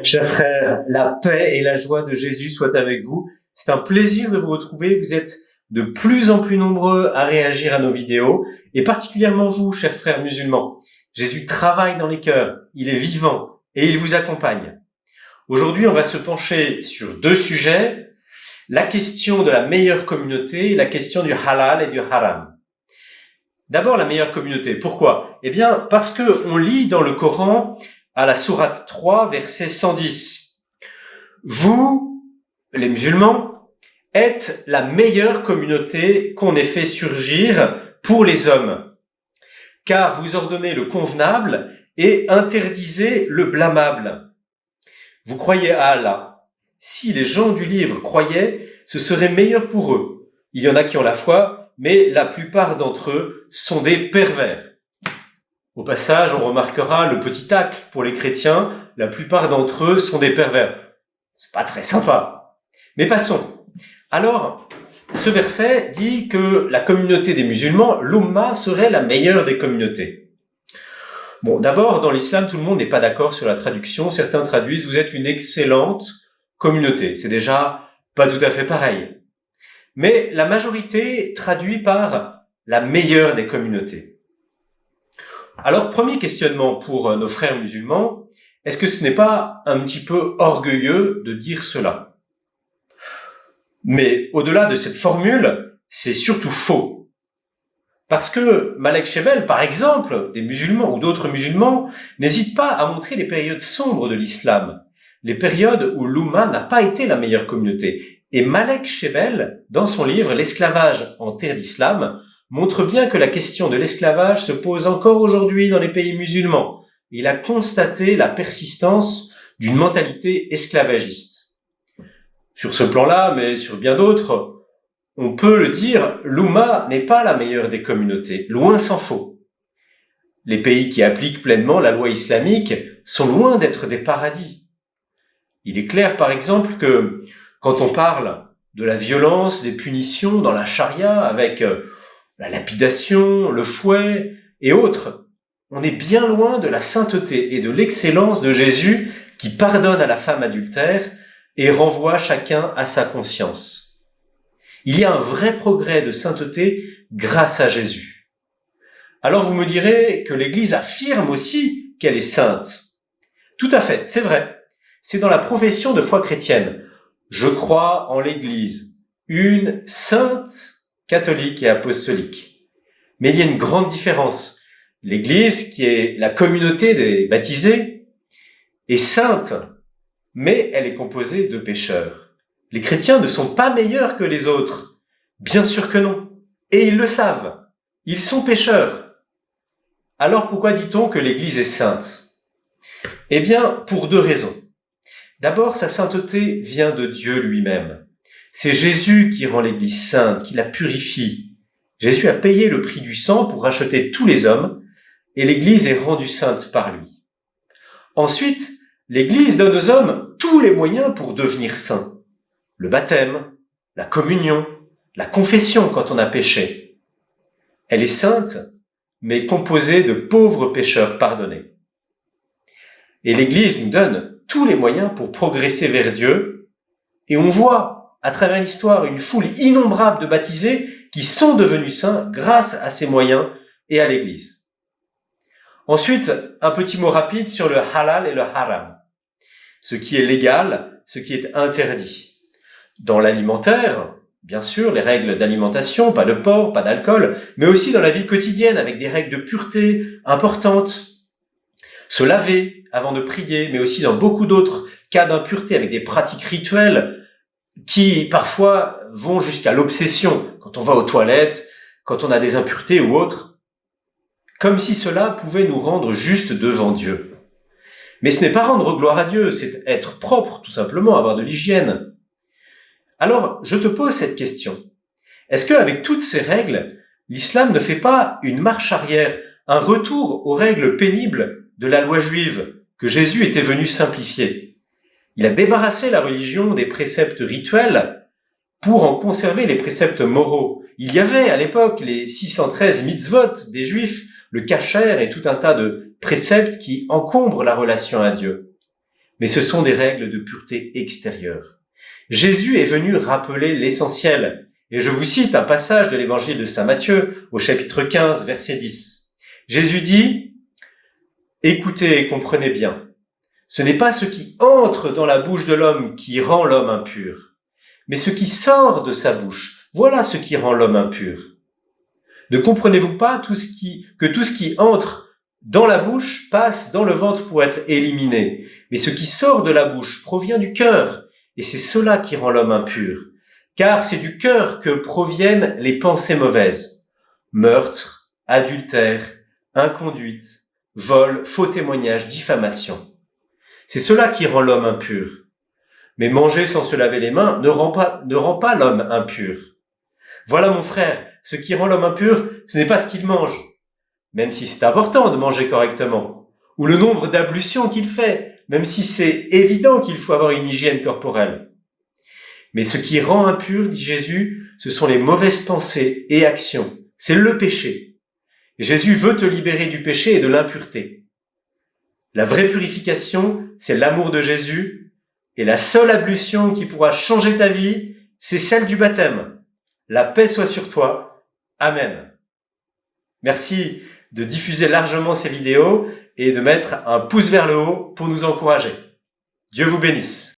Chers frères, la paix et la joie de Jésus soient avec vous. C'est un plaisir de vous retrouver. Vous êtes de plus en plus nombreux à réagir à nos vidéos, et particulièrement vous, chers frères musulmans. Jésus travaille dans les cœurs, il est vivant et il vous accompagne. Aujourd'hui, on va se pencher sur deux sujets, la question de la meilleure communauté et la question du halal et du haram. D'abord, la meilleure communauté. Pourquoi? Eh bien, parce que on lit dans le Coran, à la sourate 3, verset 110. Vous, les musulmans, êtes la meilleure communauté qu'on ait fait surgir pour les hommes, car vous ordonnez le convenable et interdisez le blâmable. Vous croyez à Allah. Si les gens du livre croyaient, ce serait meilleur pour eux. Il y en a qui ont la foi, mais la plupart d'entre eux sont des pervers. Au passage, on remarquera le petit tac pour les chrétiens, la plupart d'entre eux sont des pervers. C'est pas très sympa. Mais passons. Alors, ce verset dit que la communauté des musulmans, l'Ummah, serait la meilleure des communautés. Bon, d'abord, dans l'islam, tout le monde n'est pas d'accord sur la traduction. Certains traduisent « vous êtes une excellente communauté ». C'est déjà pas tout à fait pareil. Mais la majorité traduit par « la meilleure des communautés ». Alors, premier questionnement pour nos frères musulmans, est-ce que ce n'est pas un petit peu orgueilleux de dire cela? Mais au-delà de cette formule, c'est surtout faux. Parce que Malek Shebel, par exemple, des musulmans ou d'autres musulmans, n'hésitent pas à montrer les périodes sombres de l'islam, les périodes où l'Oumma n'a pas été la meilleure communauté. Et Malek Shebel, dans son livre « L'esclavage en terre d'islam », montre bien que la question de l'esclavage se pose encore aujourd'hui dans les pays musulmans. Il a constaté la persistance d'une mentalité esclavagiste. Sur ce plan-là, mais sur bien d'autres, on peut le dire, l'Oumma n'est pas la meilleure des communautés, loin s'en faut. Les pays qui appliquent pleinement la loi islamique sont loin d'être des paradis. Il est clair, par exemple, que quand on parle de la violence, des punitions dans la charia avec la lapidation, le fouet et autres, on est bien loin de la sainteté et de l'excellence de Jésus qui pardonne à la femme adultère et renvoie chacun à sa conscience. Il y a un vrai progrès de sainteté grâce à Jésus. Alors vous me direz que l'Église affirme aussi qu'elle est sainte. Tout à fait, c'est vrai. C'est dans la profession de foi chrétienne. Je crois en l'Église, une sainte catholique et apostolique. Mais il y a une grande différence. L'Église, qui est la communauté des baptisés, est sainte, mais elle est composée de pécheurs. Les chrétiens ne sont pas meilleurs que les autres. Bien sûr que non. Et ils le savent. Ils sont pécheurs. Alors pourquoi dit-on que l'Église est sainte? Eh bien, pour deux raisons. D'abord, sa sainteté vient de Dieu lui-même. C'est Jésus qui rend l'Église sainte, qui la purifie. Jésus a payé le prix du sang pour racheter tous les hommes, et l'Église est rendue sainte par lui. Ensuite, l'Église donne aux hommes tous les moyens pour devenir saints. Le baptême, la communion, la confession quand on a péché. Elle est sainte, mais composée de pauvres pécheurs pardonnés. Et l'Église nous donne tous les moyens pour progresser vers Dieu, et on voit à travers l'histoire une foule innombrable de baptisés qui sont devenus saints grâce à ces moyens et à l'Église. Ensuite, un petit mot rapide sur le halal et le haram. Ce qui est légal, ce qui est interdit. Dans l'alimentaire, bien sûr, les règles d'alimentation, pas de porc, pas d'alcool, mais aussi dans la vie quotidienne avec des règles de pureté importantes. Se laver avant de prier, mais aussi dans beaucoup d'autres cas d'impureté avec des pratiques rituelles qui parfois vont jusqu'à l'obsession, quand on va aux toilettes, quand on a des impuretés ou autres, comme si cela pouvait nous rendre justes devant Dieu. Mais ce n'est pas rendre gloire à Dieu, c'est être propre, tout simplement, avoir de l'hygiène. Alors, je te pose cette question. Est-ce qu'avec toutes ces règles, l'islam ne fait pas une marche arrière, un retour aux règles pénibles de la loi juive que Jésus était venu simplifier? Il a débarrassé la religion des préceptes rituels pour en conserver les préceptes moraux. Il y avait à l'époque les 613 mitzvot des Juifs, le kasher et tout un tas de préceptes qui encombrent la relation à Dieu. mais ce sont des règles de pureté extérieure. Jésus est venu rappeler l'essentiel, et je vous cite un passage de l'évangile de saint Matthieu au chapitre 15, verset 10. Jésus dit « Écoutez et comprenez bien, ce n'est pas ce qui entre dans la bouche de l'homme qui rend l'homme impur, mais ce qui sort de sa bouche, voilà ce qui rend l'homme impur. Ne comprenez-vous pas que tout ce qui entre dans la bouche passe dans le ventre pour être éliminé, mais ce qui sort de la bouche provient du cœur, et c'est cela qui rend l'homme impur. Car c'est du cœur que proviennent les pensées mauvaises, meurtre, adultère, inconduite, vol, faux témoignage, diffamation. C'est cela qui rend l'homme impur. Mais manger sans se laver les mains ne rend pas l'homme impur. Voilà mon frère, ce qui rend l'homme impur, ce n'est pas ce qu'il mange, même si c'est important de manger correctement, ou le nombre d'ablutions qu'il fait, même si c'est évident qu'il faut avoir une hygiène corporelle. Mais ce qui rend impur, dit Jésus, ce sont les mauvaises pensées et actions. C'est le péché. Et Jésus veut te libérer du péché et de l'impureté. La vraie purification, c'est l'amour de Jésus, et la seule ablution qui pourra changer ta vie, c'est celle du baptême. La paix soit sur toi. Amen. Merci de diffuser largement ces vidéos et de mettre un pouce vers le haut pour nous encourager. Dieu vous bénisse.